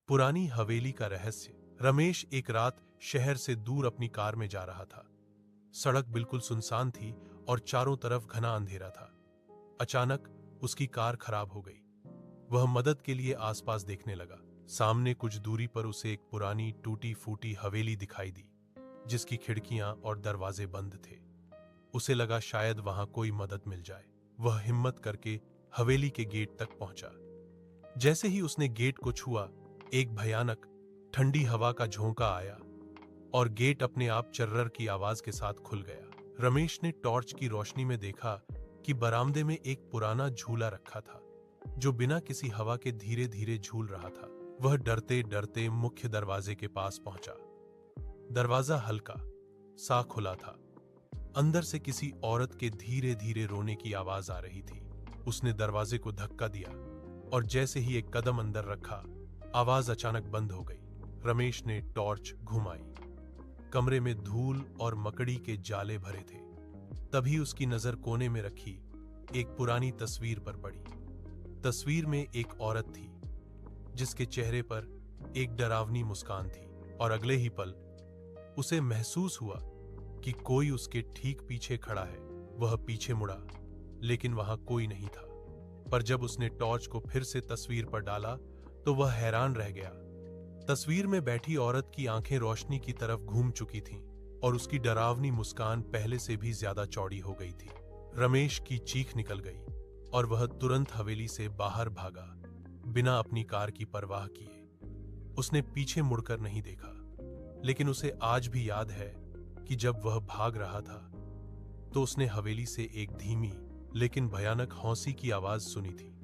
पुरानी हवेली का रहस्य। रमेश एक रात शहर से दूर अपनी कार में जा रहा था। सड़क बिल्कुल सुनसान थी और चारों तरफ घना अंधेरा था। अचानक उसकी कार खराब हो गई। वह मदद के लिए आसपास देखने लगा। सामने कुछ दूरी पर उसे एक पुरानी टूटी फूटी हवेली दिखाई दी, जिसकी खिड़कियां और दरवाजे बंद थे। उसे लगा शायद वहां कोई मदद मिल जाए। वह हिम्मत करके हवेली के गेट तक पहुंचा। जैसे ही उसने गेट को छुआ, एक भयानक ठंडी हवा का झोंका आया और गेट अपने आप चर्रर की आवाज के साथ खुल गया। रमेश ने टॉर्च की रोशनी में देखा कि बरामदे में एक पुराना झूला रखा था, जो बिना किसी हवा के धीरे धीरे झूल रहा था। वह डरते डरते मुख्य दरवाजे के पास पहुंचा। दरवाजा हल्का सा खुला था। अंदर से किसी औरत के धीरे धीरे रोने की आवाज आ रही थी। उसने दरवाजे को धक्का दिया और जैसे ही एक कदम अंदर रखा, आवाज अचानक बंद हो गई। रमेश ने टॉर्च घुमाई। कमरे में धूल और मकड़ी के जाले भरे थे। तभी उसकी नजर कोने में रखी एक पुरानी तस्वीर पर पड़ी। तस्वीर में एक औरत थी, जिसके चेहरे पर एक डरावनी मुस्कान थी, और अगले ही पल उसे महसूस हुआ कि कोई उसके ठीक पीछे खड़ा है। वह पीछे मुड़ा, लेकिन वहां कोई नहीं था। पर जब उसने टॉर्च को फिर से तस्वीर पर डाला, तो वह हैरान रह गया। तस्वीर में बैठी औरत की आंखें रोशनी की तरफ घूम चुकी थीं और उसकी डरावनी मुस्कान पहले से भी ज्यादा चौड़ी हो गई थी। रमेश की चीख निकल गई और वह तुरंत हवेली से बाहर भागा, बिना अपनी कार की परवाह किए। उसने पीछे मुड़कर नहीं देखा, लेकिन उसे आज भी याद है कि जब वह भाग रहा था, तो उसने हवेली से एक धीमी लेकिन भयानक हौंसी की आवाज सुनी थी।